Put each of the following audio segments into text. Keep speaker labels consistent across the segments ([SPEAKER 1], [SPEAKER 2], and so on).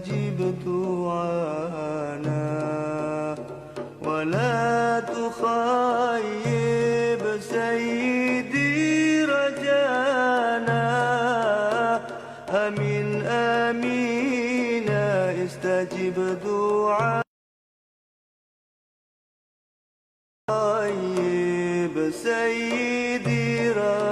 [SPEAKER 1] استجب دعانا ولا تخيب سيدي رجانا. آمين آمين استجب دعانا سيدي رجانا.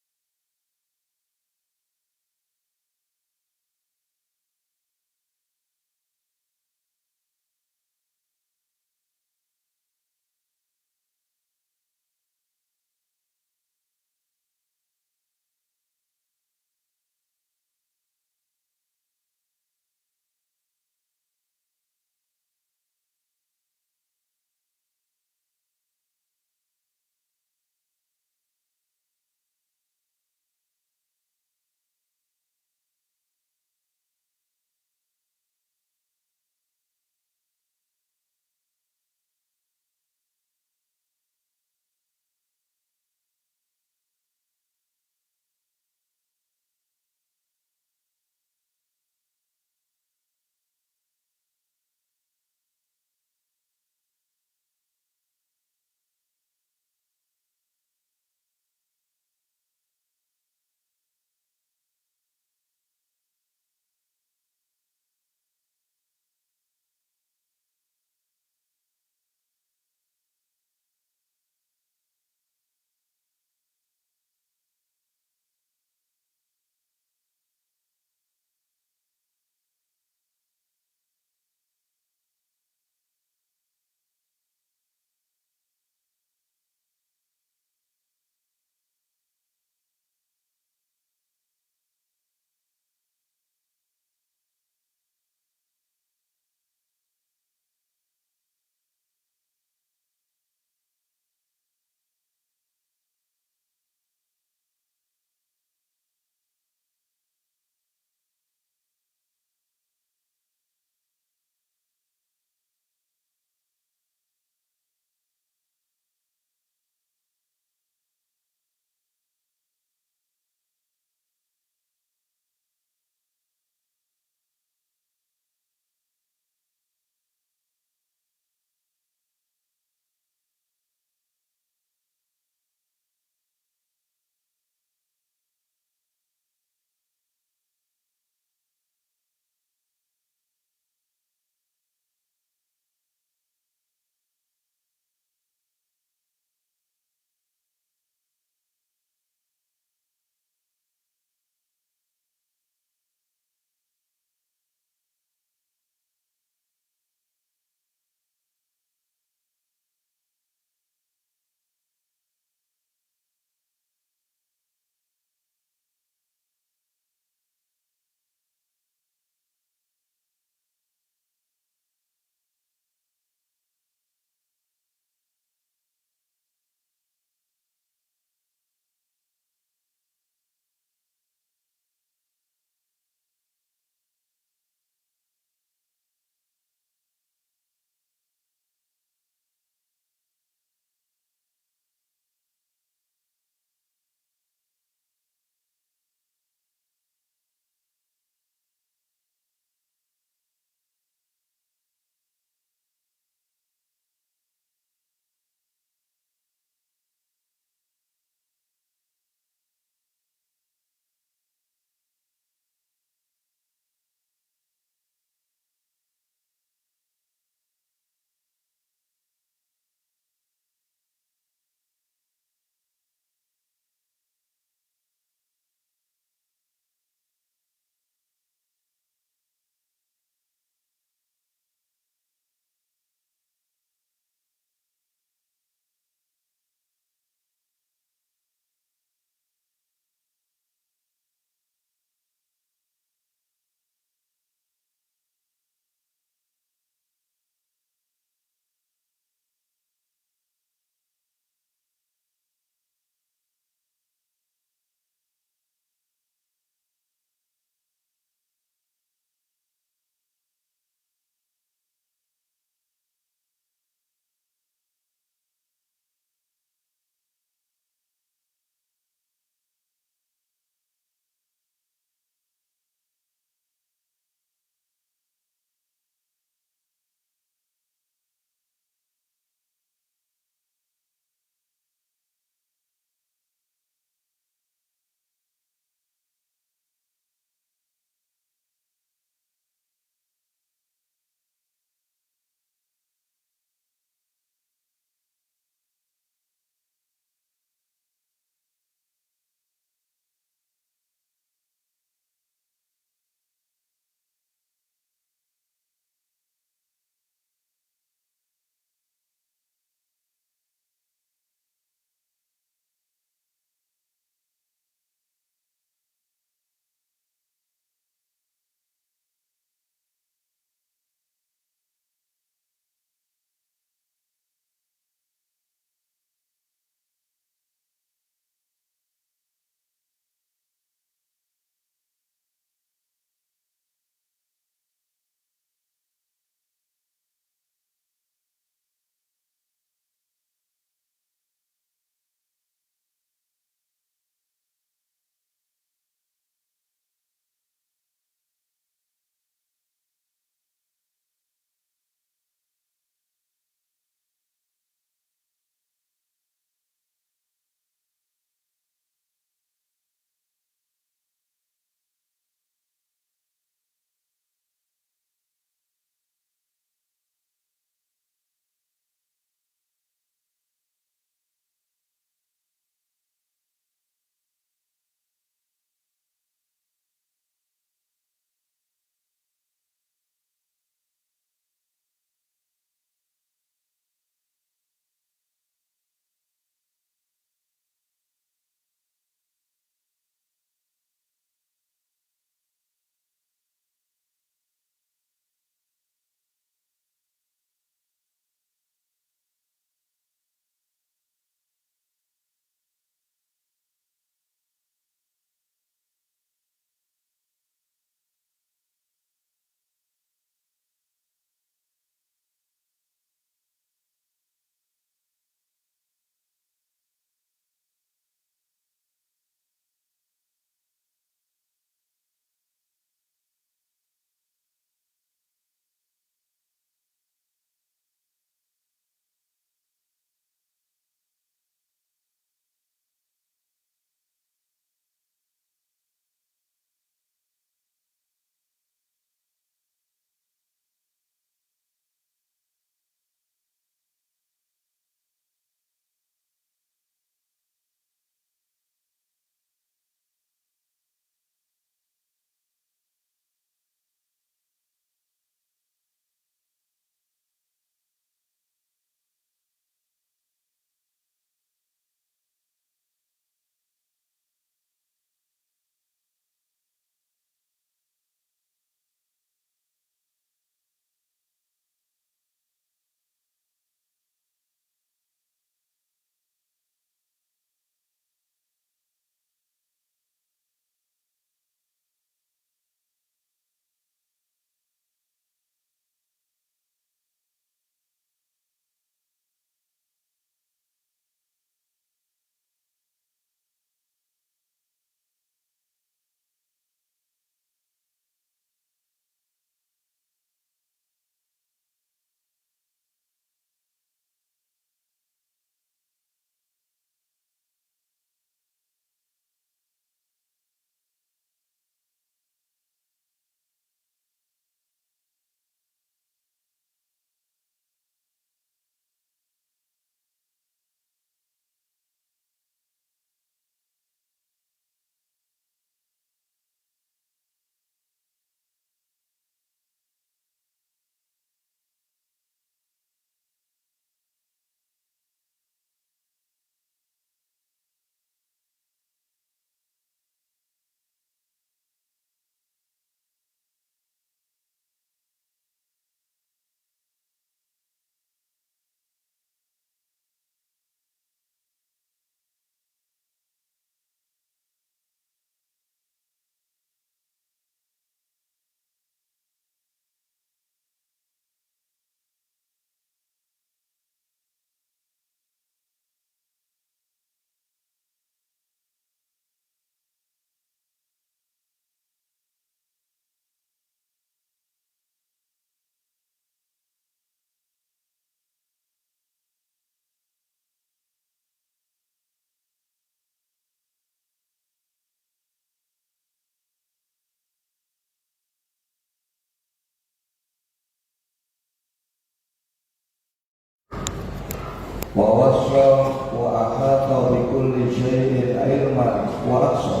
[SPEAKER 2] ووصى وأحاط بكل شيء علما وأحصى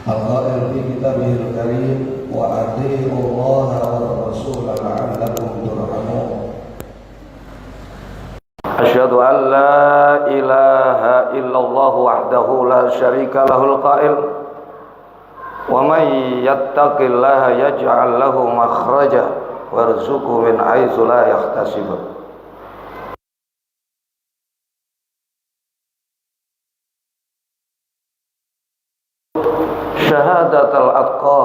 [SPEAKER 2] القائل في كتابه الكريم وأطيعوا الله والرسول لعلكم ترحمون
[SPEAKER 3] أشهد أن لا إله إلا الله وحده لا شريك له القائل ومن يتق الله يجعل له مخرجا ويرزقه من حيث لا يحتسب syahadatul atqa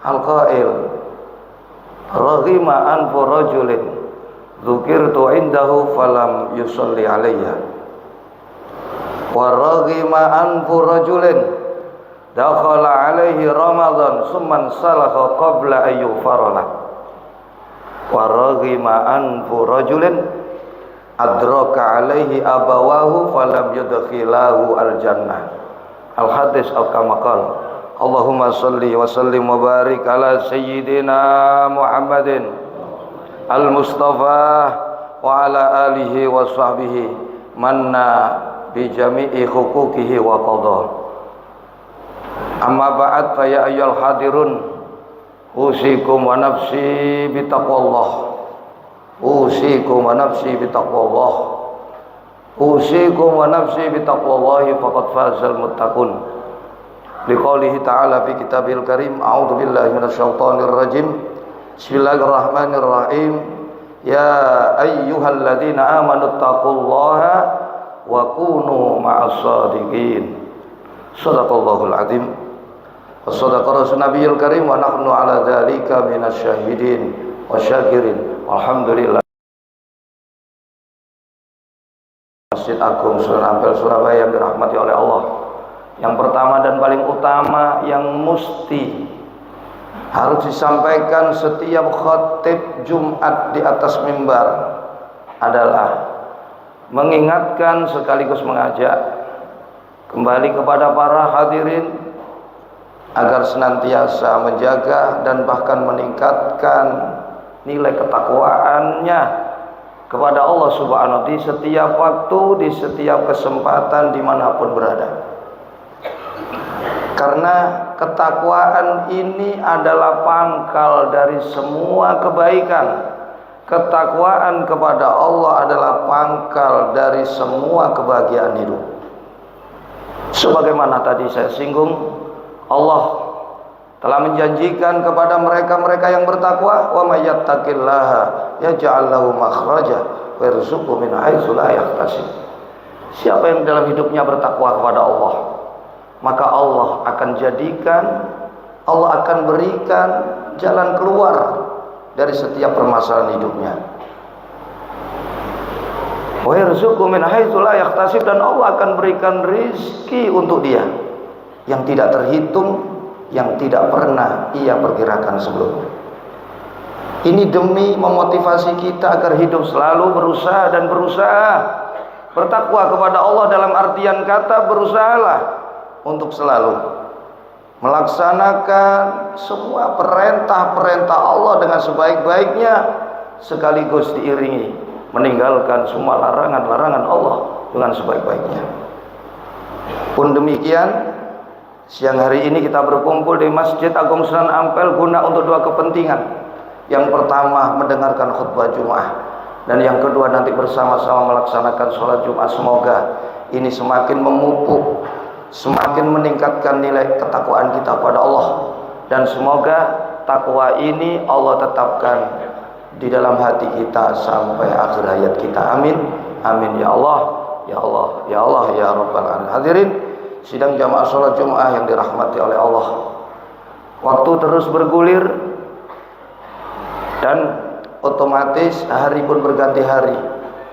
[SPEAKER 3] al-qail raghima anfu rajulin dzukirtu indahu falam yusalli alayya wa raghima anfu rajulin dakhala alayhi ramadan summan salakha qabla an yughfara lah wa raghima anfu rajulin adraka alayhi abawahu falam yudkhilahu al-jannah al-hadis al-kamakal Allahumma salli wa sallim wa barik ala sayyidina Muhammadin al-Mustafa wa ala alihi wa sahbihi manna bi jami'i huquqihi wa qadha amma ba'd fa ya ayyuhal hadirun usikum wa nafsi bi taqwallah usikum wa nafsi bi taqwallah usikum wa nafsi bi taqwallahi faqad fazal muttaqun liqaulihi ta'ala fi kitabil karim a'udzu billahi minasyaitonir rajim bismillahirrahmanirrahim ya ayyuhalladzina amanu taqullaha wa kunu ma'as shadiqin sadaqallahul azim wa sadaqa rasul nabiyil karim wa nahnu ala dzalika minasyahidin wa syakirin walhamdulillah. Masjid Agung Sunan Ampel Surabaya yang dirahmati oleh Allah, yang pertama dan paling utama yang mesti harus disampaikan setiap khatib Jumat di atas mimbar adalah mengingatkan sekaligus mengajak kembali kepada para hadirin agar senantiasa menjaga dan bahkan meningkatkan nilai ketakwaannya kepada Allah Subhanahu wa ta'ala di setiap waktu, di setiap kesempatan, dimanapun berada. Karena ketakwaan ini adalah pangkal dari semua kebaikan. Ketakwaan kepada Allah adalah pangkal dari semua kebahagiaan hidup. Sebagaimana tadi saya singgung, Allah telah menjanjikan kepada mereka-mereka yang bertakwa, wa may yattaqillaha yaj'al lahu makhraja wa yarzuqhu min haitsu la yahtasib. Siapa yang dalam hidupnya bertakwa kepada Allah, maka Allah akan jadikan, Allah akan berikan jalan keluar dari setiap permasalahan hidupnya. Wa yarzuqhu min haitsu la yahtasib, dan Allah akan berikan rizki untuk dia yang tidak terhitung, yang tidak pernah ia perkirakan sebelumnya. Ini demi memotivasi kita agar hidup selalu berusaha dan berusaha bertakwa kepada Allah, dalam artian kata berusahalah untuk selalu melaksanakan semua perintah-perintah Allah dengan sebaik-baiknya, sekaligus diiringi meninggalkan semua larangan-larangan Allah dengan sebaik-baiknya. Pun demikian, siang hari ini kita berkumpul di Masjid Agung Sunan Ampel guna untuk dua kepentingan. Yang pertama mendengarkan khutbah Jumat, dan yang kedua nanti bersama-sama melaksanakan sholat Jumat. Semoga ini semakin memupuk, semakin meningkatkan nilai ketakwaan kita pada Allah, dan semoga takwa ini Allah tetapkan di dalam hati kita sampai akhir hayat kita. Amin, amin ya Allah, ya Allah, ya Allah, ya Rabbal alamin. Hadirin sidang jamaah sholat Jumat yang dirahmati oleh Allah, waktu terus bergulir dan otomatis hari pun berganti hari,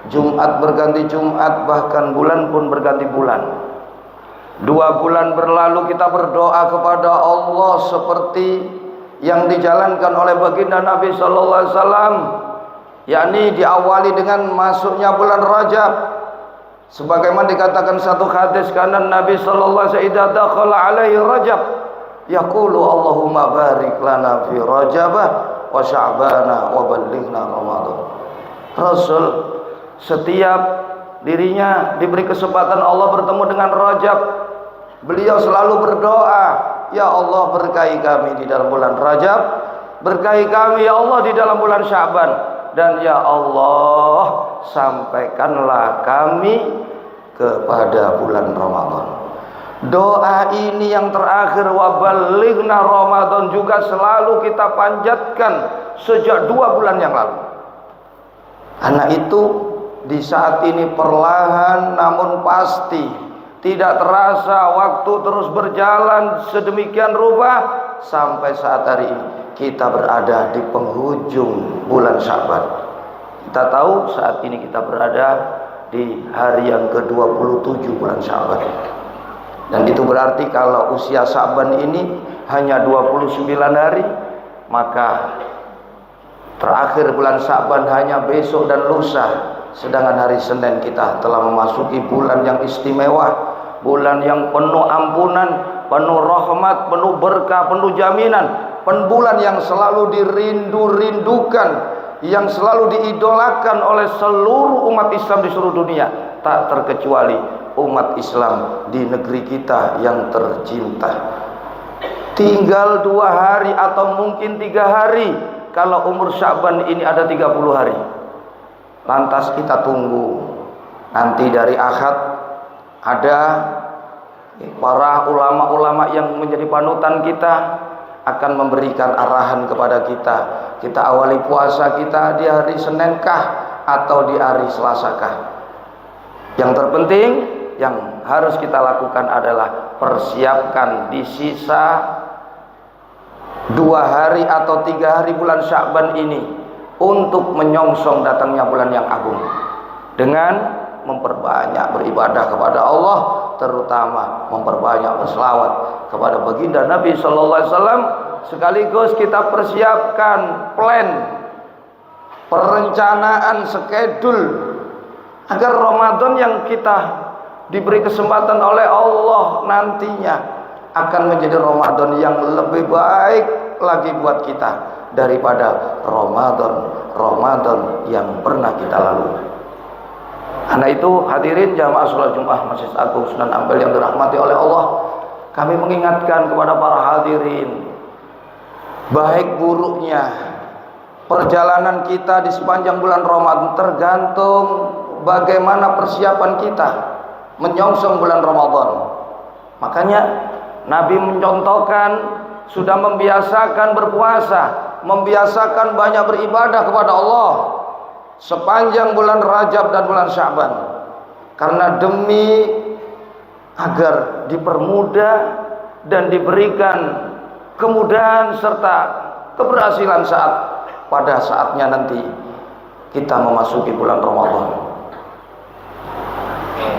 [SPEAKER 3] Jumat berganti Jumat, bahkan bulan pun berganti bulan. 2 bulan berlalu kita berdoa kepada Allah seperti yang dijalankan oleh baginda Nabi sallallahu alaihi wasallam, yakni diawali dengan masuknya bulan Rajab. Sebagaimana dikatakan satu hadis, kanan Nabi sallallahu alaihi wasallam idza dakhala alaihi Rajab yaqulu Allahumma barik lana fi Rajabah wa Sya'bana wa ballighna Ramadan. Rasul Setiap dirinya diberi kesempatan Allah bertemu dengan Rajab, beliau selalu berdoa, ya Allah berkahi kami di dalam bulan Rajab, berkahi kami ya Allah di dalam bulan Sya'ban, dan ya Allah sampaikanlah kami kepada bulan Ramadan. Doa ini yang terakhir, wa balighna Ramadan, juga selalu kita panjatkan sejak 2 bulan yang lalu. Karena itu di saat ini perlahan namun pasti, tidak terasa waktu terus berjalan sedemikian rupa sampai saat hari ini kita berada di penghujung bulan Sya'ban. Kita tahu saat ini kita berada di hari yang ke-27 bulan Sya'ban. Dan itu berarti kalau usia Sya'ban ini hanya 29 hari, maka terakhir bulan Sya'ban hanya besok dan lusa. Sedangkan hari Senin kita telah memasuki bulan yang istimewa, bulan yang penuh ampunan, penuh rahmat, penuh berkah, penuh jaminan, bulan yang selalu dirindu-rindukan, yang selalu diidolakan oleh seluruh umat Islam di seluruh dunia, tak terkecuali umat Islam di negeri kita yang tercinta. Tinggal 2 hari atau mungkin 3 hari kalau umur Sya'ban ini ada 30 hari. Lantas kita tunggu nanti dari Ahad ada para ulama-ulama yang menjadi panutan kita akan memberikan arahan kepada kita. Kita awali puasa kita di hari Seninkah atau di hari Selasakah? Yang terpenting yang harus kita lakukan adalah persiapkan di sisa 2 hari atau 3 hari bulan Sya'ban ini untuk menyongsong datangnya bulan yang agung dengan memperbanyak beribadah kepada Allah, terutama memperbanyak berselawat kepada baginda Nabi sallallahu alaihi wasallam. Sekaligus kita persiapkan plan, perencanaan, skedul agar Ramadan yang kita diberi kesempatan oleh Allah nantinya akan menjadi Ramadan yang lebih baik lagi buat kita daripada Ramadan yang pernah kita lalui. Karena itu hadirin jamaah salat Jumat Masjid Agung Sunan Ampel yang dirahmati oleh Allah, kami mengingatkan kepada para hadirin, baik buruknya perjalanan kita di sepanjang bulan Ramadan tergantung bagaimana persiapan kita menyongsong bulan Ramadan. Makanya Nabi mencontohkan, sudah membiasakan berpuasa, membiasakan banyak beribadah kepada Allah sepanjang bulan Rajab dan bulan Sya'ban, karena demi agar dipermudah dan diberikan kemudahan serta keberhasilan pada saatnya nanti kita memasuki bulan Ramadan.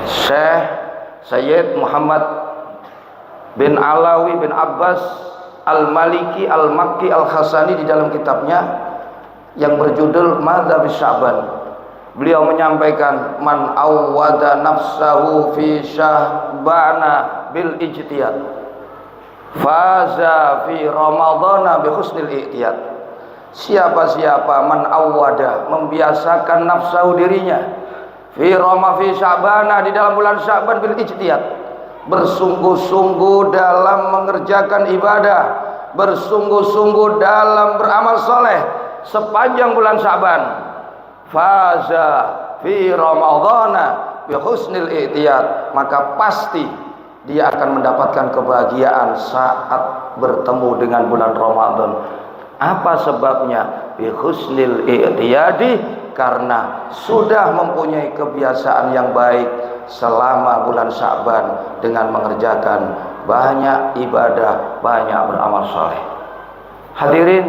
[SPEAKER 3] Syekh Sayyid Muhammad bin Alawi bin Abbas Al-Maliki Al-Makki Al-Khasani di dalam kitabnya yang berjudul Madzhab Sya'ban, beliau menyampaikan, man awwada nafsahu fi sya'bana bil ijtihad faza fi ramadhana bi husnil ihtiyat. Siapa-siapa man awwada, membiasakan nafsahu dirinya, fi sya'bana, di dalam bulan Sya'ban, bil ijtihad, bersungguh-sungguh dalam mengerjakan ibadah, bersungguh-sungguh dalam beramal soleh sepanjang bulan Sya'ban, faza fi ramadhana bi husnil ihtiyat, maka pasti dia akan mendapatkan kebahagiaan saat bertemu dengan bulan Ramadan. Apa sebabnya? Bi husnil ihtiyadi, karena sudah mempunyai kebiasaan yang baik selama bulan Sya'ban dengan mengerjakan banyak ibadah, banyak beramal saleh. Hadirin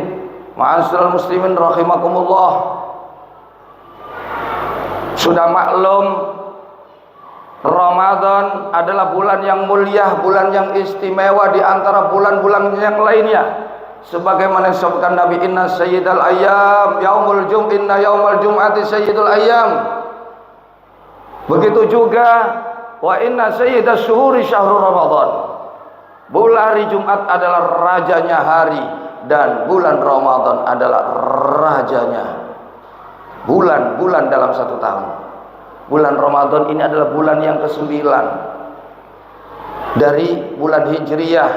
[SPEAKER 3] ma'asyiral muslimin rahimakumullah, sudah maklum Ramadan adalah bulan yang mulia, bulan yang istimewa di antara bulan-bulan yang lainnya. Sebagaimana disebutkan Nabi, inna sayyidal ayyam yaumul inna yaumal jum'ati sayyidul ayyam. Begitu juga wa inna sayyidash syuhuri syahrul Ramadan. Bulan hari Jumat adalah rajanya hari, dan bulan Ramadan adalah rajanya bulan-bulan dalam satu tahun. Bulan Ramadan ini adalah bulan yang ke-9 dari bulan Hijriyah,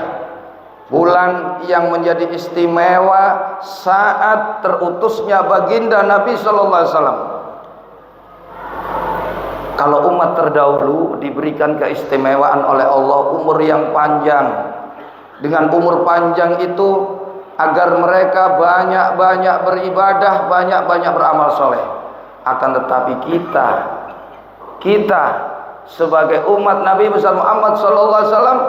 [SPEAKER 3] bulan yang menjadi istimewa saat terutusnya baginda Nabi sallallahu alaihi wasallam. Kalau umat terdahulu diberikan keistimewaan oleh Allah umur yang panjang. Dengan umur panjang itu agar mereka banyak-banyak beribadah, banyak-banyak beramal soleh. Akan tetapi kita sebagai umat Nabi besar Muhammad sallallahu alaihi wasallam,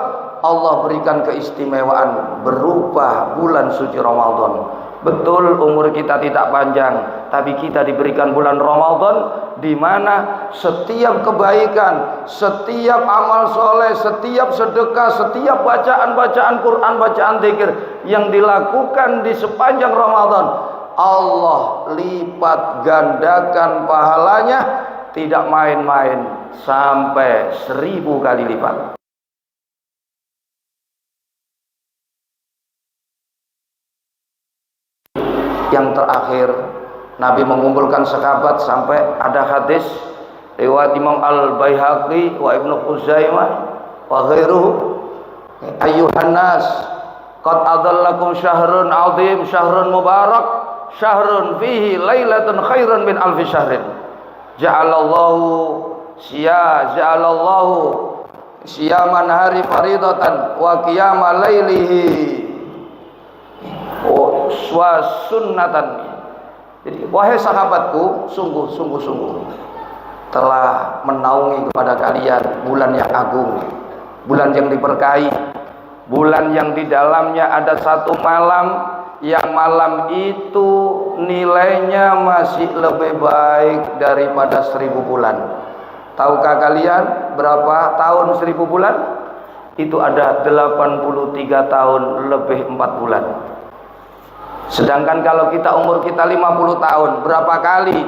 [SPEAKER 3] Allah berikan keistimewaan berupa bulan suci Ramadan. Betul umur kita tidak panjang, tapi kita diberikan bulan Ramadan di mana setiap kebaikan, setiap amal soleh, setiap sedekah, setiap bacaan-bacaan Quran, bacaan zikir yang dilakukan di sepanjang Ramadan, Allah lipat gandakan pahalanya, tidak main-main, sampai 1000 kali lipat. Yang terakhir, Nabi mengumpulkan sahabat sampai ada hadis riwayat Imam Al-Baihaqi wa Ibnu Khuzaimah wa ghairuhu, ayyuhan nas qad adallakum syahrun 'azim, syahrun mubarak, syahrun fihi lailatun khairun min alfi syahrin, ja'alallahu siyaman hari faridatan wa qiyama lailihi wa sunnatan. Jadi wahai sahabatku, sungguh telah menaungi kepada kalian bulan yang agung, bulan yang diberkahi, bulan yang di dalamnya ada satu malam yang malam itu nilainya masih lebih baik daripada 1000 bulan. Tahukah kalian berapa tahun 1000 bulan? Itu ada 83 tahun lebih 4 bulan. Sedangkan kalau kita umur kita 50 tahun, berapa kali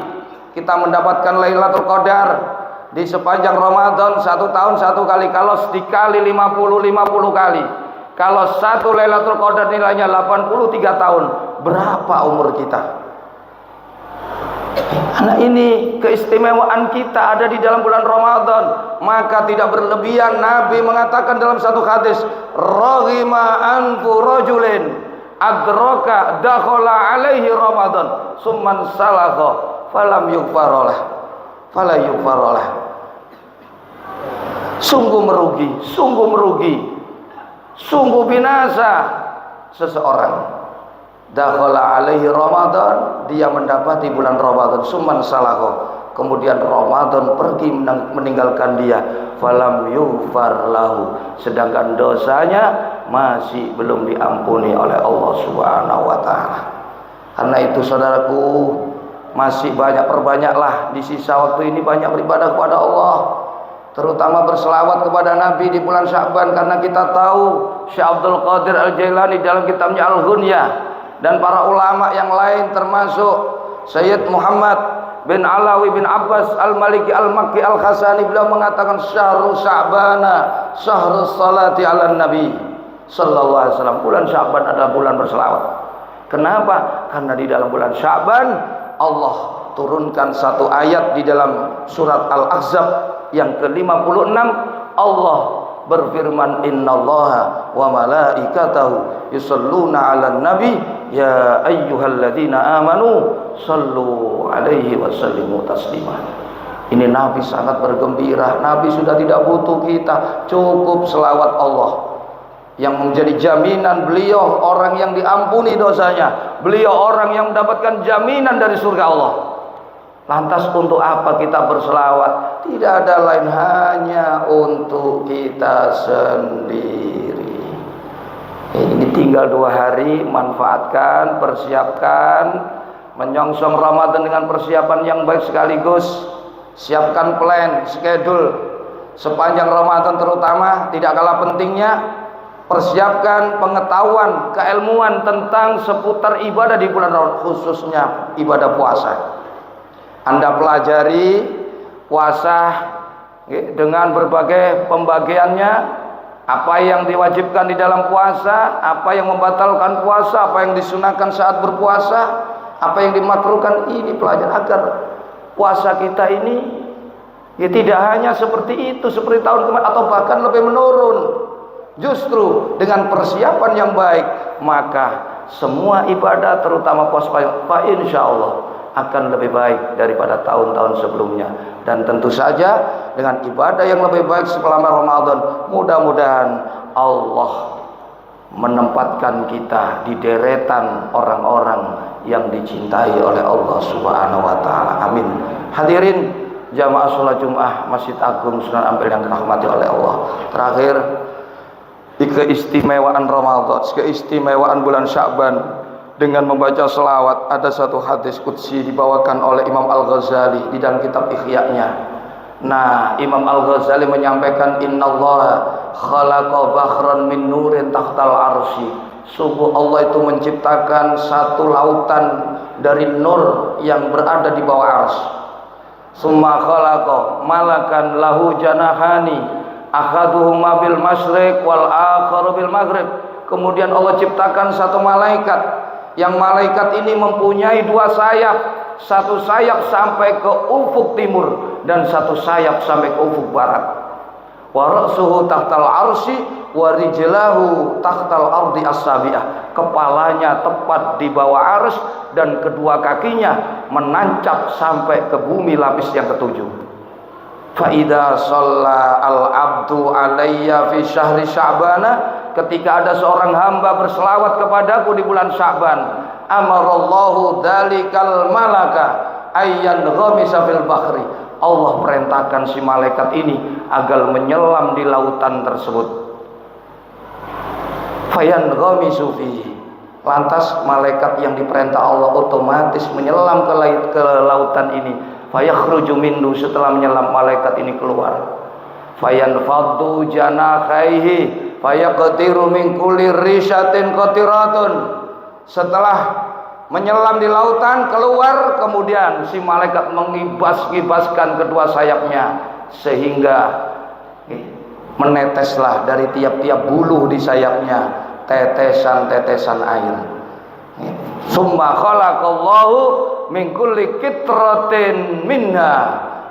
[SPEAKER 3] kita mendapatkan Lailatul Qadar? Di sepanjang Ramadan 1 tahun 1 kali. Kalau dikali 50 kali, kalau satu Lailatul Qadar nilainya 83 tahun, berapa umur kita? Karena ini keistimewaan kita ada di dalam bulan Ramadan, maka tidak berlebihan. Nabi mengatakan dalam satu hadis, raghima anfu rajulin adraka dakhala alaihi Ramadan summan salakha falam yughfaralah fala yughfaralah. Sungguh merugi, sungguh binasa seseorang dakhala alaihi Ramadan, dia mendapati bulan Ramadan, summan salakha, kemudian Ramadan pergi meninggalkan dia, falam yughfar lahu, sedangkan dosanya masih belum diampuni oleh Allah Subhanahu wa taala. Karena itu saudaraku, masih perbanyaklah di sisa waktu ini banyak beribadah kepada Allah, terutama berselawat kepada Nabi di bulan Sya'ban. Karena kita tahu Syekh Abdul Qadir Al-Jailani dalam kitabnya Al-Ghunyah dan para ulama yang lain termasuk Sayyid Muhammad bin Alawi bin Abbas Al-Maliki Al-Makki Al-Khasani, beliau mengatakan syahru Sya'bana syahru salati ala Nabi sallallahu alaihi wasallam. Bulan Sya'ban adalah bulan berselawat. Kenapa? Karena di dalam bulan Sya'ban Allah turunkan satu ayat di dalam surat Al-Ahzab yang ke-56. Allah berfirman, innallaha wa malaikatahu yusalluna 'alan nabi ya ayyuhalladzina amanu sallu alaihi wa sallimu taslima. Ini Nabi sangat bergembira. Nabi sudah tidak butuh kita, cukup selawat Allah yang menjadi jaminan beliau orang yang diampuni dosanya, beliau orang yang mendapatkan jaminan dari surga Allah. Lantas untuk apa kita berselawat? Tidak ada lain, hanya untuk kita sendiri. Ini tinggal 2 hari, manfaatkan, persiapkan, menyongsong Ramadan dengan persiapan yang baik sekaligus. Siapkan plan, schedule sepanjang Ramadan, terutama tidak kalah pentingnya persiapkan pengetahuan, keilmuan tentang seputar ibadah di bulan Ramadan, khususnya ibadah puasa. Anda pelajari puasa dengan berbagai pembagiannya, apa yang diwajibkan di dalam puasa, apa yang membatalkan puasa, apa yang disunahkan saat berpuasa, apa yang dimakruhkan. Ini pelajar agar puasa kita ini Ya tidak hanya seperti itu, seperti tahun kemarin atau bahkan lebih menurun. Justru dengan persiapan yang baik, maka semua ibadah terutama puasa insya Allah akan lebih baik daripada tahun-tahun sebelumnya. Dan tentu saja dengan ibadah yang lebih baik selama Ramadan, mudah-mudahan Allah menempatkan kita di deretan orang-orang yang dicintai oleh Allah Subhanahu wa taala. Amin. Hadirin jamaah salat Jumat Masjid Agung Sunan Ampel yang dirahmati oleh Allah. Terakhir, di keistimewaan Ramadan, keistimewaan bulan Sya'ban dengan membaca selawat, ada satu hadis qudsi dibawakan oleh Imam Al-Ghazali di dalam kitab Ihya-nya. Nah, Imam Al-Ghazali menyampaikan innallaha khalaqa bahran min nurin tahtal arsy. Sungguh Allah itu menciptakan satu lautan dari nur yang berada di bawah arsy. Summa khalaqa malakan lahu janahani akhaduhuma bil masyriq wal akharu bil maghrib. Kemudian Allah ciptakan satu malaikat, yang malaikat ini mempunyai dua sayap, satu sayap sampai ke ufuk timur dan satu sayap sampai ke ufuk barat. Wa ra'suhu tahtal arsy wa rijlahu tahtal ardi as-sabi'ah. Kepalanya tepat di bawah arsy dan kedua kakinya menancap sampai ke bumi lapis yang ketujuh. Fa idza shalla al-'abdu alayya fi syahri sya'bana, ketika ada seorang hamba berselawat kepadaku di bulan Sya'ban, amarallahu dzalikal malaka ayyan ghamisa fil bahri. Allah perintahkan si malaikat ini agar menyelam di lautan tersebut. Fayan ghamisu fihi. Lantas malaikat yang diperintah Allah otomatis menyelam ke lautan ini. Fayakhruju minhu, setelah menyelam malaikat ini keluar. Fayanfaddu janakhaihi fayaqtiru min kulli rishatin qatiratun. Setelah menyelam di lautan keluar, kemudian si malaikat mengibas-ibaskan kedua sayapnya sehingga meneteslah dari tiap-tiap bulu di sayapnya tetesan-tetesan air. Summa khalaqallahu min kulli kitratin minha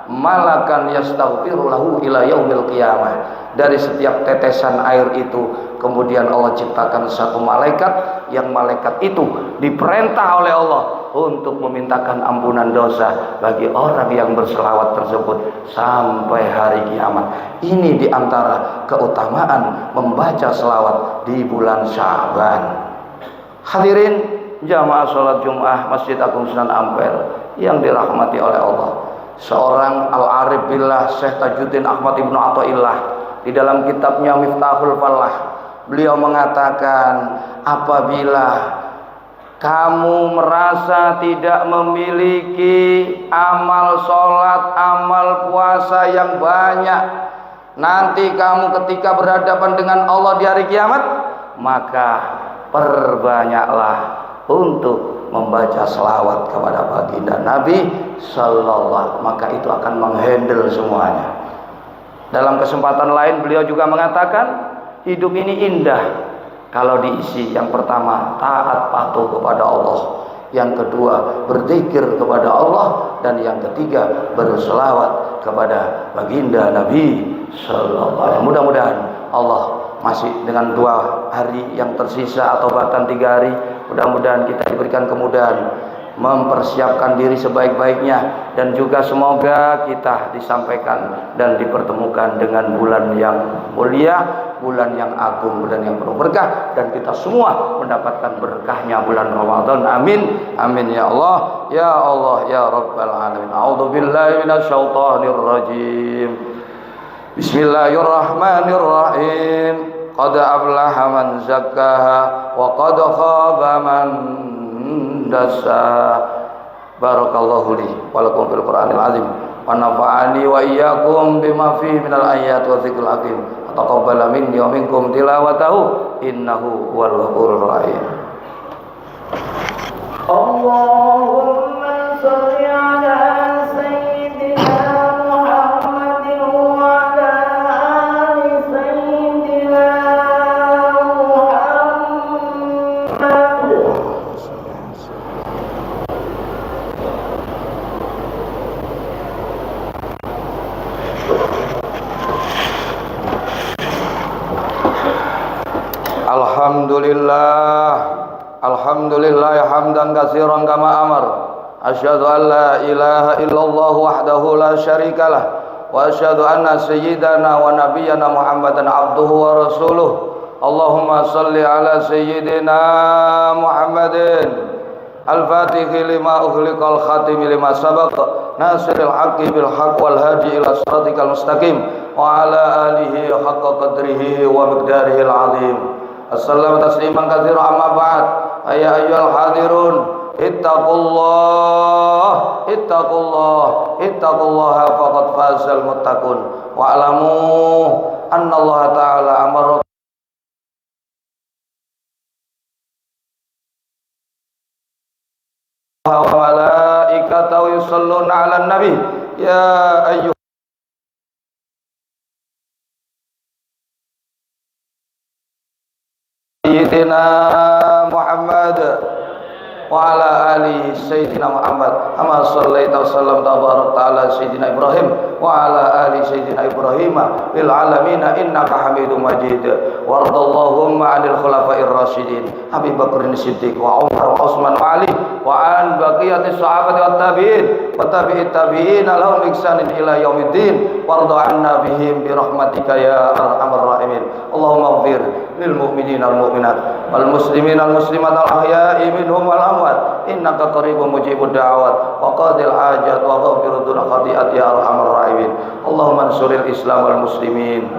[SPEAKER 3] malakan yastaghfiru lahu ila yaumil qiyamah. Dari setiap tetesan air itu kemudian Allah ciptakan satu malaikat, yang malaikat itu diperintah oleh Allah untuk memintakan ampunan dosa bagi orang yang berselawat tersebut sampai hari kiamat. Ini diantara keutamaan membaca selawat di bulan Sya'ban. Hadirin jamaah salat Jumat Masjid Agung Sunan Ampel yang dirahmati oleh Allah. Seorang al-arif billah Syekh Tajuddin Ahmad Ibnu Athaillah di dalam kitabnya Miftahul Falah, beliau mengatakan, apabila kamu merasa tidak memiliki amal sholat, amal puasa yang banyak, nanti kamu ketika berhadapan dengan Allah di hari kiamat, maka perbanyaklah untuk membaca selawat kepada baginda Nabi Sallallahu, maka itu akan menghandle semuanya. Dalam kesempatan lain beliau juga mengatakan, hidup ini indah kalau diisi, yang pertama taat patuh kepada Allah, yang kedua berzikir kepada Allah, dan yang ketiga berselawat kepada baginda Nabi Sallallahu Alaihi Wasallam. Mudah-mudahan Allah masih dengan 2 hari yang tersisa atau bahkan 3 hari, mudah-mudahan kita diberikan kemudahan mempersiapkan diri sebaik-baiknya, dan juga semoga kita disampaikan dan dipertemukan dengan bulan yang mulia, bulan yang agung, bulan yang penuh berkah, dan kita semua mendapatkan berkahnya bulan Ramadan. Amin, amin ya Allah, ya Allah, ya Rabbal Alamin. A'udzubillahi minasyaitonir rajim. Bismillahirrahmanirrahim. Qad aflaha man zakkaha wa qad khaba man dassaha. Barakallahu li wa lakum fil Qur'anil azim wa nafa'ani wa iyyakum bima fihi minal ayati wa dzikril hakim. Taqabbal minni wa minkum tilawatahu innahu huwal ghafurur rahim. Allahumma shalli ala sayyidina Muhammadin wa ala ali sayyidina Muhammad. Alhamdulillah hamdan katsiran kama amar. Asyhadu an la ilaha illallah wahdahu la syarikalah wa asyhadu anna sayyidana wa nabiyyana Muhammadan abduhu wa rasuluh. Allahumma salli ala sayyidina Muhammadin al-fatihi lima ughliqal khatimi lima sabaq nasiril haqqi bil haqq wal hadi ila siratikal mustaqim wa ala alihi haqqa qadrihi wa miqdarihil azim. Assalamu tasliman katsiran amma ba'd. Ya ayyuhal hadirun ittaqullaha faqad fazal muttaqun wa alamu anna Allah ta'ala amara wa malaikatahu yusholluna 'alan nabi ya sayyidina Muhammad wa ala ali sayyidina Muhammad amma sallaita wa sallam tabarak ta'ala sayyidina Ibrahim wa ala ali sayyidina Ibrahim bil alamin innaka Hamidum Majid. Waradallahumma 'anil khulafa'ir rasyidin Abi Bakr Siddiq wa Umar wa Utsman wa Ali wa an baqiyatis sahabati wat tabi'in wa tabi'it tabi'in lahum ihsanin ila yaumiddin warda 'anna bihim bi rahmatika ya arhamar rahimin. Allahumma ighfir lil mu'minina wal mu'minat wal muslimina wal muslimat al ahya'i minhum wal amwat innaka qaribun mujibud da'awat wa qadil hajat wa ghafirud khati'at ya arhamar rahimin. Allahumma ansuril islam wal muslimin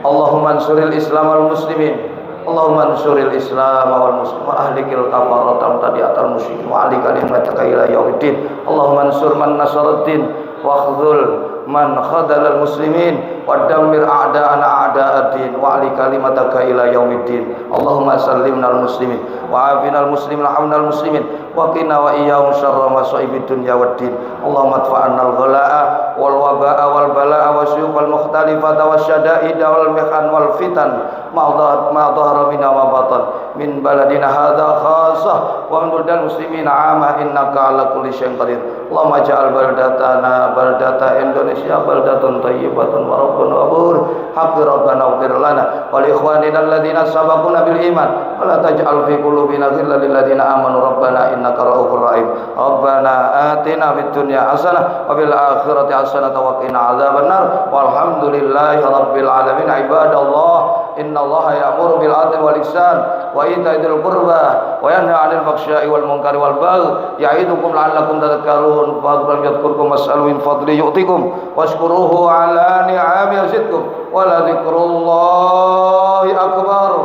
[SPEAKER 3] Allahumma ansuril islam wal muslimin Allahumma ansuril islam wal muslimin wa ahlikil kafaratal tadiatal musyrikin wa ahli kalimataka ila yaumiddin. Allahumma ansur man nasaraddin wa khudhul man khadalal muslimin wa dammir a'da'ana a'da'ad-din wa ali kalimataka ila yaumiddin. Allahumma sallimna al muslimin wa afina al muslimin wa hamna al muslimin wa qina wa iyyahum syarra masaibid dunya waddin. Allahumma adfa'anna al ghalaa wal waba'a wal balaa wasyuq al mukhtalifata wasyada'ida wal mihan wal fitan ma dhahara minha wa batan min baladina hadza khassah wa min buldal muslimin 'amma innaka 'ala kulli syai'in qadir. Allahumma ja'al baldatana baldata Indonesia baldatun thayyibatun wa rabbun ghafur. Haqqi rabbana ighfir lana wa li ikhwanina alladhina sabaquna bil iman wa la taj'al fi qulubina ghillan lil ladzina amanu rabbana innaka ra'ufur rahim. Rabbana atina fid dunya hasanah wa fil akhirati hasanah wa qina adzabannar. Walhamdulillahi rabbil alamin. Ibadallah innallaha ya'muru bil 'adli wal ihsan wa ita'i dzil qurba wa yanha 'anil faxsya'i wal munkari wal baghi ya'idukum la'allakum tadhakkarun. Fadlan yadhkurkum was'alu min fadli yu'tikum washkuruhu 'ala ni'ami yazidkum wa la dzikrullahi akbar.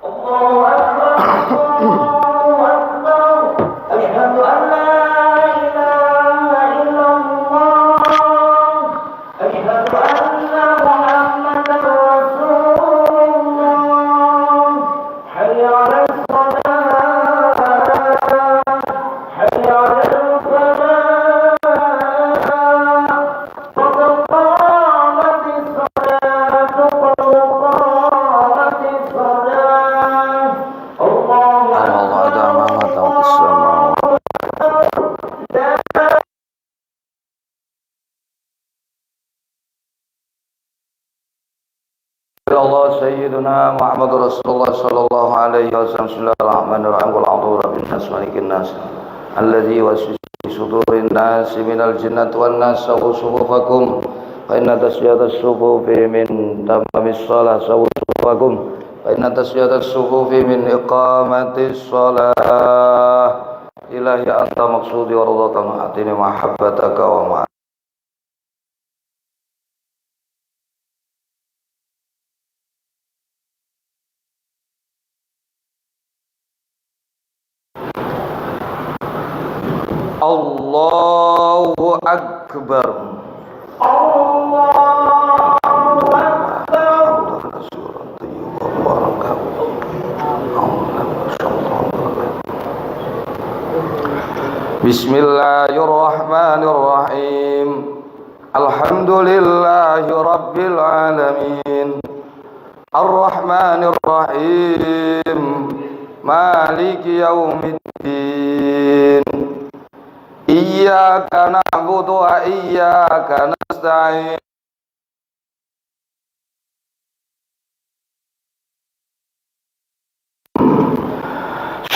[SPEAKER 3] Allahu akbar. Allahu akbar. Asyhadu an la ilaha illallah. Asyhadu anna Muhammadar Rasulullah. Hayya 'alas salat. Hayya 'alal falah. Allah sayyiduna Muhammad Rasulullah sallallahu alaihi wasallam. Bismillahirrahmanirrahim. Qul a'udzu birabbin nas malikin nas alladzi yuwaswisu fi sudurin nas minal jinnati wan nas. Sufufakum fa inna tasyiyatas sufufi min tamamis shalah. Sufufakum fa inna tasyiyatas sufufi min iqamatis shalah. Ilahi anta maqsudi wa ridhaka ma'atini mahabbataka wa ma'a Allahu Akbar. Allahu Akbar. Bismillahirrahmanirrahim. Alhamdulillahi rabbil alamin. Ar-Rahmanir Rahim. Maliki yaumiddin. Iyyaka na'budu wa iyyaka nasta'in.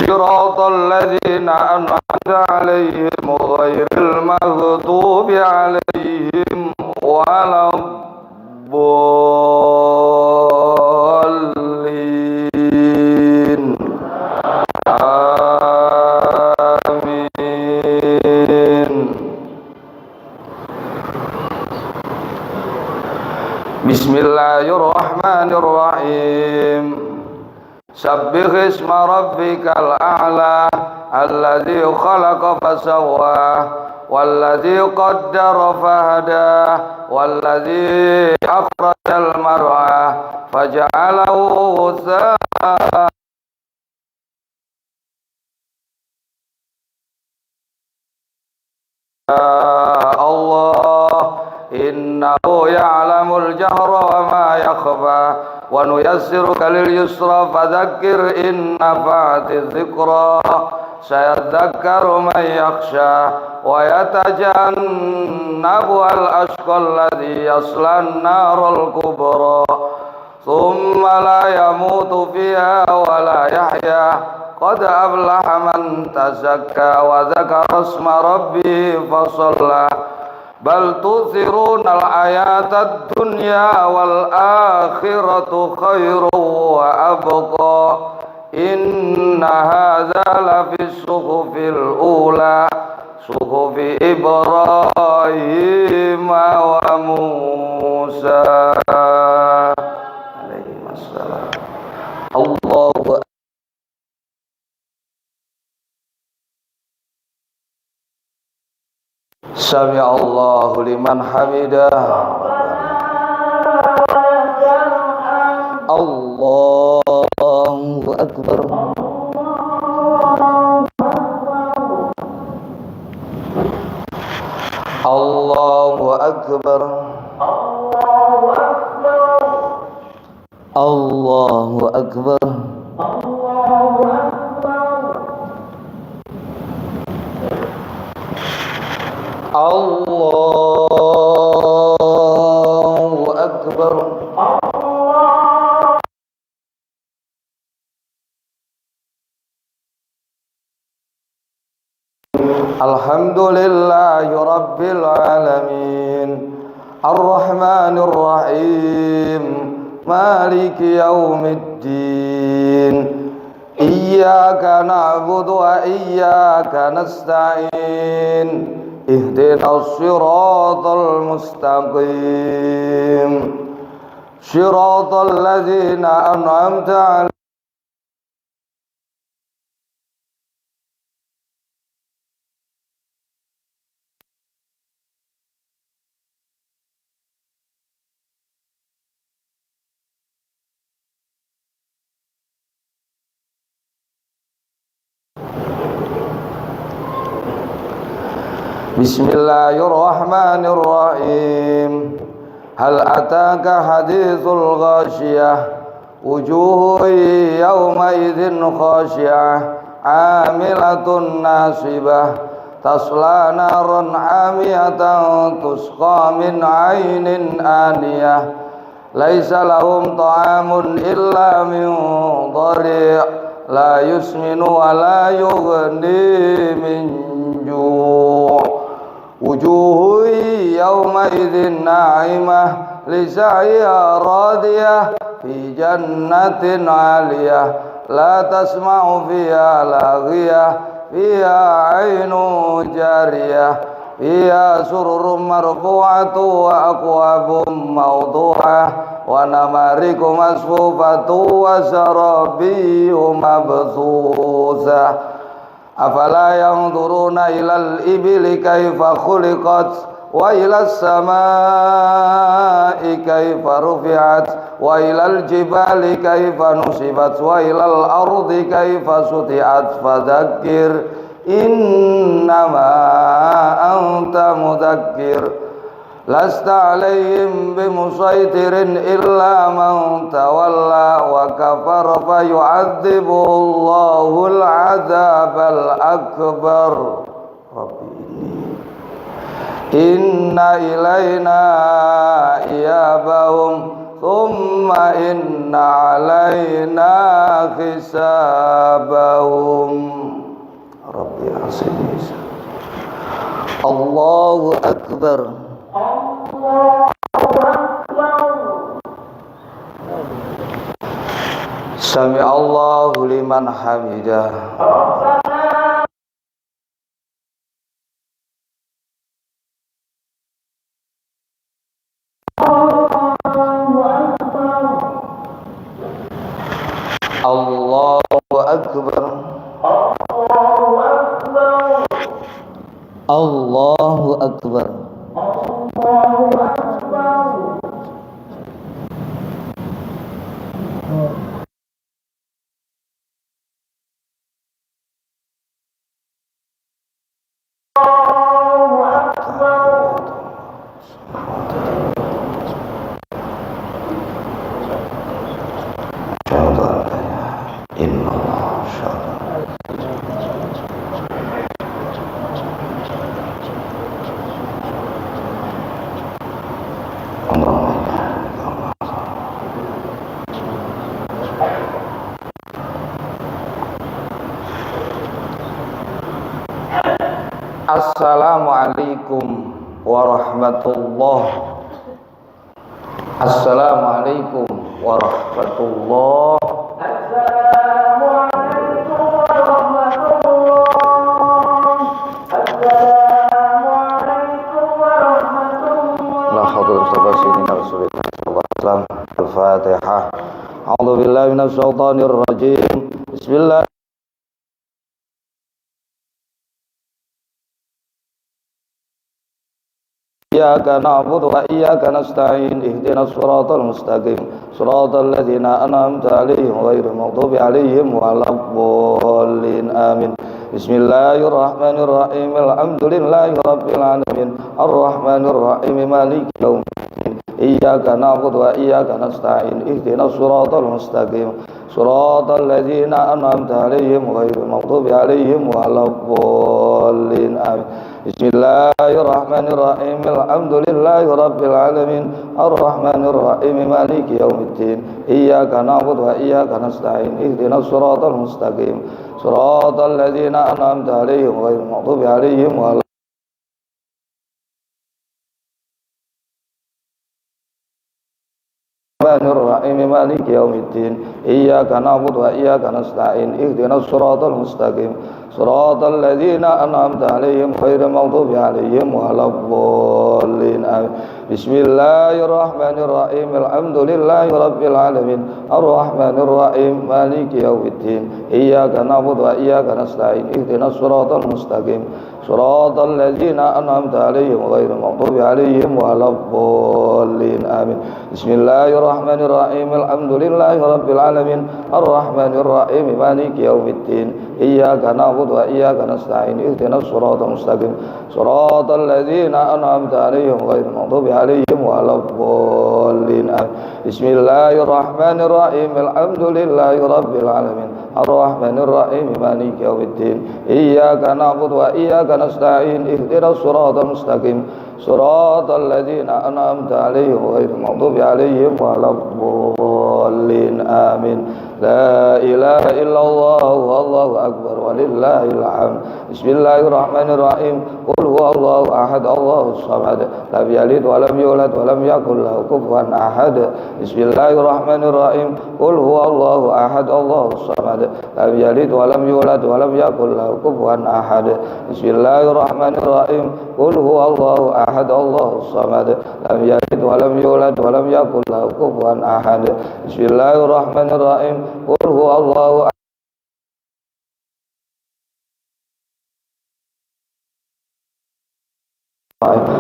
[SPEAKER 3] صراط الذين أنعمت عليهم غير المغضوب عليهم ولا الضالين آمين. بسم الله الرحمن الرحيم. سبح اسم ربك الأعلى الذي خلق فسوى والذي قدر فهدى والذي أخرج المرعى فجعله غثاء الله إنه يعلم الجهر وما يخفى ونيسرك لليسرى فذكر إن نفعت الذكرى سيذكر من يخشى ويتجنبها الأشقى الذي يصلى النار الكبرى ثم لا يموت فيها ولا يحيا قد أفلح من تزكى وذكر اسم ربه فصلى بل تؤثرون الحياة الدنيا والآخرة خير وأبقى إن هذا لفي الصحف الأولى صحف إبراهيم وموسى عليهما السلام. الله Sami Allahu liman hamidah. Allahu akbar. Allahu akbar. Allahu akbar. Allahu akbar. Alhamdulillahi rabbil alamin Ar-Rahmanir Rahim Maliki yaumiddin Iyyaka na'budu wa iyyaka nasta'in Ihdinas siratal mustaqim Siratal ladzina an'amta 'alaihim. Bismillahirrahmanirrahim. Hal ataka hadithul ghashiyah wujuhun yawma idzin khashiyah amilatun nasibah tasla naran hamiyatan tusqa min 'ainin aniyah laisa lahum ta'amun illa min dhari' la yusminu wa la yughni min ju' wujuhu yawma idzin na'imah li sa'iha radiyah fi jannatin 'aliyah la tasma'u fiha laghiyah fiha 'ainun jariyah fiha sururun marfu'atun wa aqwabun mawdu'ah wa namariku masfufatun wa sarabiyyun mabthusah. Afala yanzuruna ilal ibili kaifa khuliqat wa ilas samai kaifa rufi'at wa ilal jibali kaifa nusibat wa ilal ardi kaifa suti'at fadzakkir innama anta mudzakkir lasta alaihim bimusaytirin illa man tawalla wa kafara fa yu'adzibuhu Allahul 'adzabal akbar. Rabbi inna ilaina iyabahum thumma thumma inna alaina hisabahum. Rabbi asini. Allahu Akbar. Sami Allahu liman hamidah. Allahu Akbar. Allahu Akbar. Assalamualaikum warahmatullahi. Assalamualaikum warahmatullahi. Assalamualaikum warahmatullahi. Assalamualaikum warahmatullahi. La haula wala quwwata illa billah. Al-Fatihah. A'udzu billahi minasy syaithanir rajim. Bismillah. Iyyaka na'budu wa iyyaka nasta'in ihdinas siratal mustaqim siratal ladzina an'amta 'alaihim ghairil maghdubi 'alaihim waladdallin amin. Bismillahirrahmanirrahim. Alhamdulillahi rabbil alamin arrahmanir rahim maliki yaumiddin. Iyyaka na'budu wa iyyaka nasta'in ihdinas siratal mustaqim siratal ladzina an'amta 'alaihim ghairil maghdubi 'alaihim waladdallin amin. Bismillahirrahmanirrahim. Alhamdulillahi rabbil alamin arrahmanir rahim maliki yaumiddin. Iyyaka na'budu wa iyyaka nasta'in ihdinas siratal mustaqim siratal ladzina an'amta 'alaihim ghairil maghdubi 'alaihim waladdallin. Rahim maliki yaumiddin. Iyyaka na'budu wa iyyaka nasta'in ihdinas siratal mustaqim siratal ladzina an'amta 'alaihim ghairil maghdubi 'alaihim waladdallin amin. Bismillahirrahmanirrahim. Alhamdulillahi rabbil alamin arrahmanir rahim maliki yaumiddin. Iyyaka na'budu wa iyyaka nasta'in ihdinas siratal mustaqim siratal ladzina an'amta 'alaihim ghairil maghdubi 'alaihim waladdallin amin. Bismillahirrahmanirrahim. Alhamdulillahi rabbil alamin arrahmanir rahim maliki yaumiddin. Iyyaka na'budu wa iyyaka nasta'in ihdinas siratal mustaqim siratal ladzina an'amta 'alaihim ghairil maghdubi 'alaihim waladdallin amin. Bismillahirrahmanirrahim. Alhamdulillahi rabbil alamin arrahmanir rahim maliki yaumiddin. Iyyaka na'budu wa iyyaka nasta'in ihdinas siratal mustaqim siratal ladzina an'amta 'alaihim ghairil maghdubi 'alaihim waladdallin amin. La ilaha illallah wallahu akbar walillahil hamd. Bismillahirrahmanirrahim. Qul huwallahu ahad Allahus samad lam yalid wa lam yulad wa lam yakul lahu kufuwan ahad. Bismillahirrahmanirrahim. Qul huwallahu ahad Allahus samad lam yalid wa lam yulad wa lam yakul lahu kufuwan ahad. Bismillahirrahmanirrahim. Qul huwallahu ahad Allahus samad lam yalid wa lam yulad wa lam yakul lahu kufuwan ahad. Bismillahirrahmanirrahim. Qul huwallahu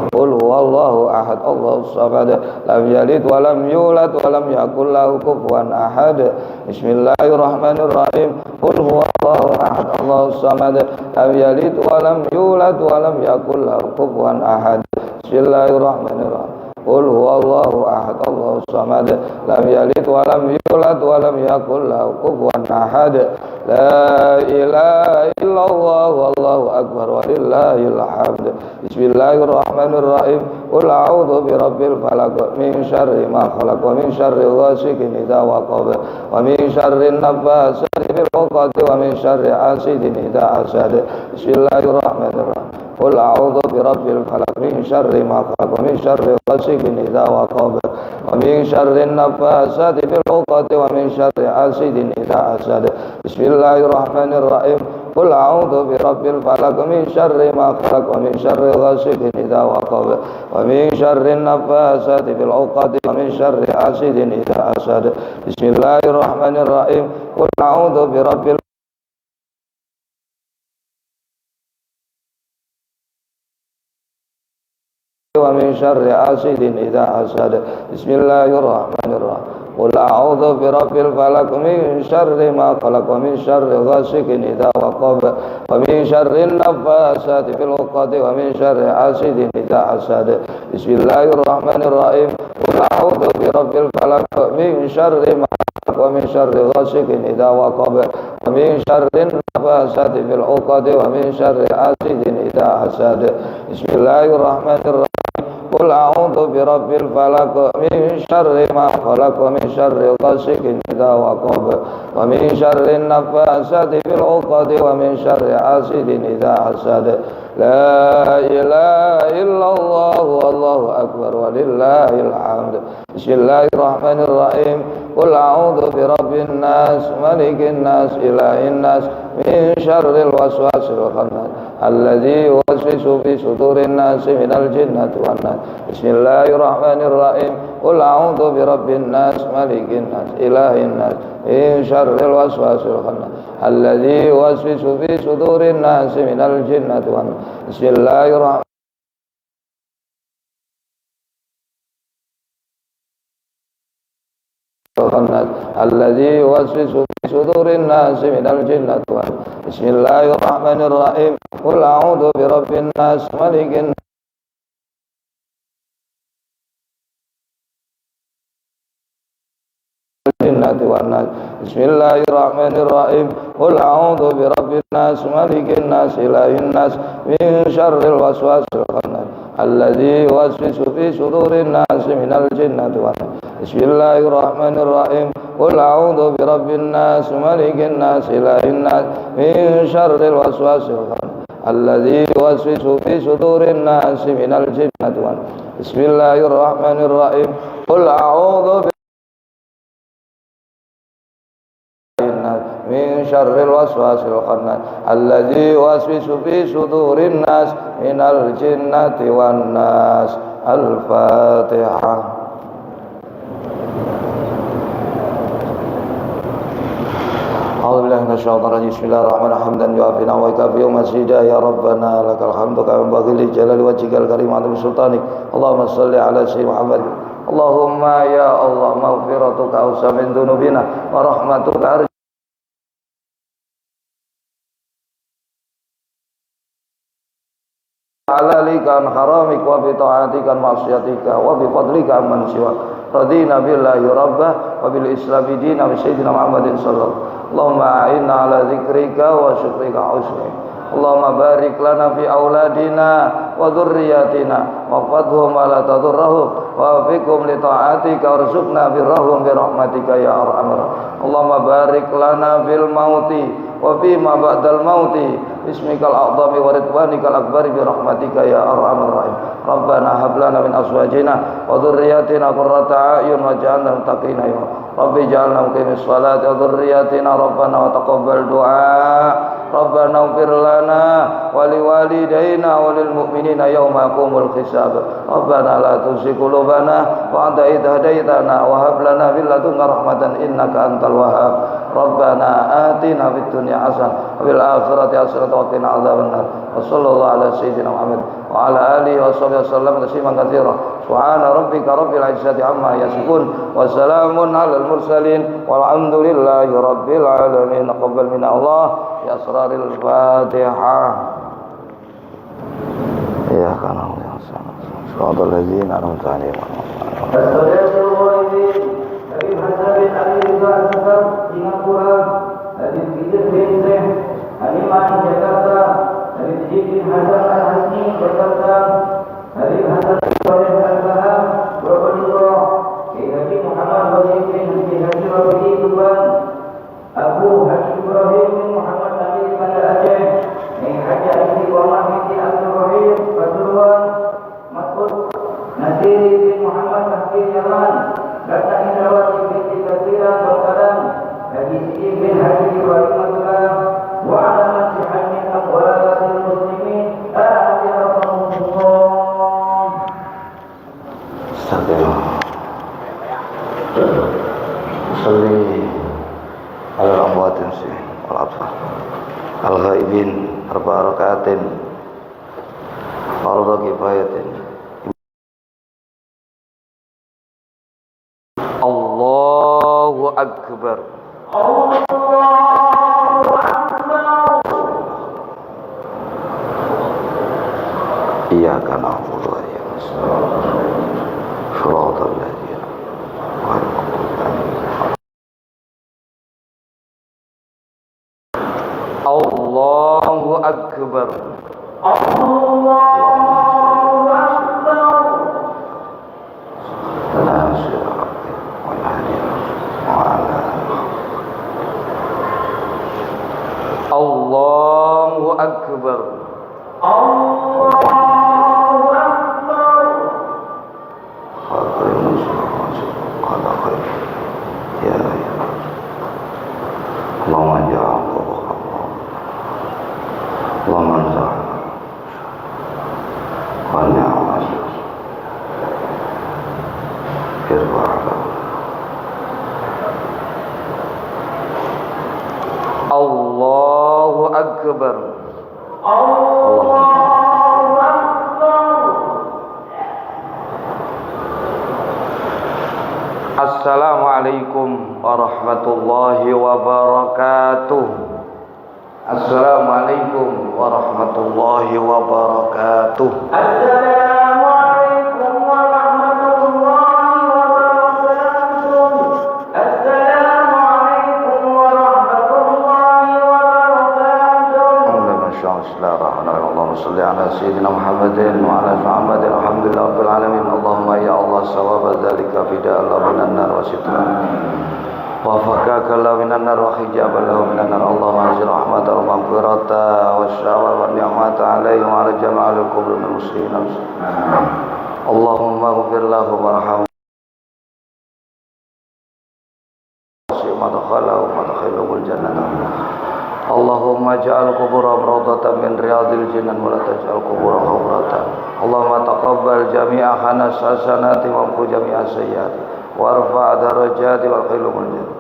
[SPEAKER 3] Qul huwallahu ahad Allahus samad lam yalid wa lam yulad wa lam yakul lahu kufuwan ahad. Bismillahirrahmanirrahim. Qul huwallahu ahad Allahus samad lam yalid wa lam yulad wa lam yakul lahu kufuwan ahad. Bismillahirrahmanirrahim. Qul huwallahu ahad Allahus samad lam yalid wa lam yulad wa lam yakul lahu kufuwan ahad. La ilaha illallah wallahu akbar walillahil hamd. Bismillahirrahmanirrahim. Qul a'udzu birabbil falaq min syarri ma khalaq wa min syarri ghasiqin idza waqab wa min syarri naffasati fil 'uqad wa min syarri hasidin idza hasad. Bismillahirrahmanirrahim. Qul a'udzu birabbil falaq min syarri ma khalaq wa min syarri ghasiqin idza waqab wa min syarri naffasati fil 'uqad wa min syarri hasidin idza hasad. Bismillahirrahmanirrahim. Qul a'udzu birabbil falaq min syarri ma khalaq wa min syarri ghasiqin idza waqab wa min syarri naffasati fil 'uqad wa min syarri hasidin idza hasad. Bismillahirrahmanirrahim. Qul a'udzu birabbil wa min syarri hasidin idza hasad. Bismillahirrahmanirrahim. Qul a'udzu birabbil falaq min syarri ma khalaq wa min syarri ghasiqin idza waqab wa min syarri naffasati fil 'uqad wa min syarri hasidin idza hasad. Bismillahirrahmanirrahim. Qul a'udzu birabbil falaq min syarri ma khalaq wa min syarri ghasiqin idza waqab wa min syarri naffasati fil 'uqad wa min syarri hasidin idza hasad. Bismillahirrahmanirrahim. Qul a'udzu birabbil falaq min syarri ma khalaq wa min syarri ghasiqin idza waqab wa min syarri naffasati fil 'uqad wa min syarri hasidin idza hasad. La ilaha illallah wallahu akbar walillahil hamd. Bismillahirrahmanirrahim. Qul a'udzu birabbin nas malikin nas ilahin nas min syarril waswasil khannas alladzi yuwaswisu fi sudurin nas minal jinnati wan nas. Bismillahirrahmanirrahim. Qul a'udzu birabbin nas malikin nas ilahin nas min syarril waswasil khannas alladzi yuwaswisu fi sudurin nas minal jinnati wan nas. Bismillahirrahmanirrahim. Alladzi yuwaswisu fi sudurin nas minal jinnati wan nas. Bismillahirrahmanirrahim. Qul a'udzu birabbin nas malikin jinnati wan nas. Bismillahirrahmanirrahim. Qul a'udzu birabbin nas malikin nas ilahin nas min syarril waswasil khannas alladzi yuwaswisu fi sudurin nas minal jinnati wan nas. Bismillahirrahmanirrahim. Qul a'udzu birabbin nas malikin nas ilahin nas min syarril waswasil khannas alladzi yuwaswisu fi sudurin nas minal jinnati wan nas. Bismillahirrahmanirrahim. Qul a'udzu min syarril waswasil khannas alladzi yuwaswisu fi sudurin nas minal jinnati wan nas. Al-Fatihah. A'udzubillahi minasyaitonir rajim. Bismillahirrahmanirrahim. Hamdan yu'afina wa yukafi masjidah ya rabbana lakal hamdu kama yanbaghi li jalali wajhikal karim wa sultanik. Allahumma shalli ala sayyidina Muhammad. Allahumma ya Allah maghfiratuka awsa min dzunubina wa rahmatuka halalika an haramik wa bi ta'atika an ma'siyatika wa bi fadlika amman siwa. Radina billahi rabbah wa bil islami dinan wa sayyidina Muhammadin sallallahu. Allahumma a'inna ala dzikrika wa syukrika husni. Allahumma barik lana fi auladina wa dhurriyyatina wa qadhum la tadurruhum wa fikum li ta'atika warzuqna birrahum bi rahmatika ya arhamar. Allahumma barik lana fil mauti wa fi ma ba'dal mauti bismikal a'zami wa ridwanikal akbari bi rahmatika ya arhamar rahim. Rabbana hab lana min azwajina wa dhurriyyatina qurrata a'yun waj'alna muttaqina ya Rabbi ja'alna muqimis salati wa dhurriyyatina rabbana wa taqabbal du'a. Rabbana ighfir lana wa liwalidayna wa lil mu'minina yawma yaqumul hisab. Rabbana la tuzigh qulubana ba'da idh hadaytana wa hab lana min ladunka rahmatan innaka antal wahhab. Rabbana atina fid dunya hasanah wa fil akhirati hasanah wa qina adzabannar. Wa sallallahu ala sayyidina Muhammad wa ala alihi wa sahbihi wasallam tasliman katsira. Subhana rabbika rabbil izzati amma yasifun wa salamun alal mursalin walhamdulillahi rabbil alamin. Taqabbal minna Allah ya asraril Fatihah. Ya kana ya siratal ladzina an'amta 'alaihim
[SPEAKER 4] As-salatul ghaibin Nabi Hasan bin Ali bin Sa'ad dengan Quran hadis
[SPEAKER 3] Salli ala amwatin si al-atfal al-ghaibin arba'a rakaatin fardu kifayatin. Allahu akbar. Iyyaka na'budu wa iyyaka nasta'in. Shiratal ladzina ghairil maghdubi 'alaihim. Allahu akbar. Allahu akbar. Allahumma ja'al Allahumma ja'al wa ni'mal Allahu akbar. Assalamualaikum warahmatullahi wabarakatuh. Assalamualaikum warahmatullahi wabarakatuh.
[SPEAKER 4] Assalamualaikum warahmatullahi wabarakatuh. Assalamualaikum warahmatullahi wabarakatuh.
[SPEAKER 3] Bismillahirrahmanirrahim. Allahumma salli ala sayyidina Muhammadin wa ala Muhammadin. Alhamdulillah rabbil alamin. Allahumma ya Allah sawaba dzalika fida'an minan nar wa sitran. Wa fakaka lahu minan nar wa hijaban lahu minan nar. Allahumma anzil rahmatan wa maghfiratan wa syawal wa ni'mata alaihi wa ala jama'il kubur minal muslimin. Allahumma ighfir lahu warhamhu wa madkhalahu wa madkhilahu al-jannah. Allahumma ja'al kuburahum rawdatan min riyadil jinan wa la taj'al kuburahum hufratan. Allahumma taqabbal jami'a hasanati wa amhu jami'a sayyiati warfa' darajati wa khilhumul jannah.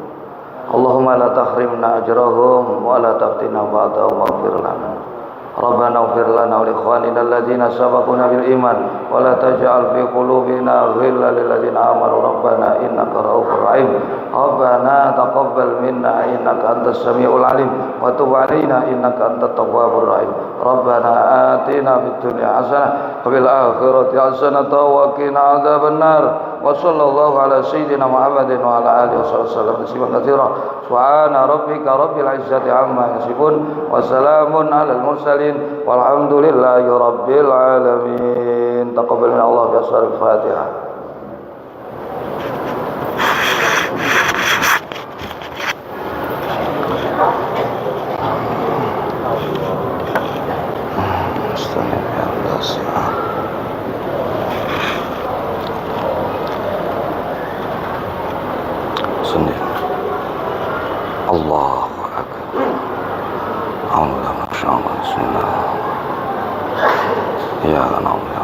[SPEAKER 3] Allahumma la tahrimna ajrahum wa la taftina ba'dahum waghfir lana. Rabbana ighfir lana wa li ikhwanina alladhina sabaquna bil iman wa la taj'al fi qulubina ghillan lil ladzina amanu rabbana innaka ra'ufur rahim. Rabbana taqabbal minna innaka antas samiul alim wa tub 'alaina innaka antat tawwabur rahim. Rabbana atina fid dunya hasanah wa fil akhirati hasanah wa qina adzabannar. Wa sallallahu ala sayyidina Muhammadin wa ala alihi wasallam tasliman katsira. Subhana rabbika rabbil izzati amma yasifun wa salamun alal mursalin walhamdulillahi rabbil alamin. Taqabbal minna Allah bi asraril Fatihah. Allahu akbar. Allahu akbar. Bismillah. Ya Allah.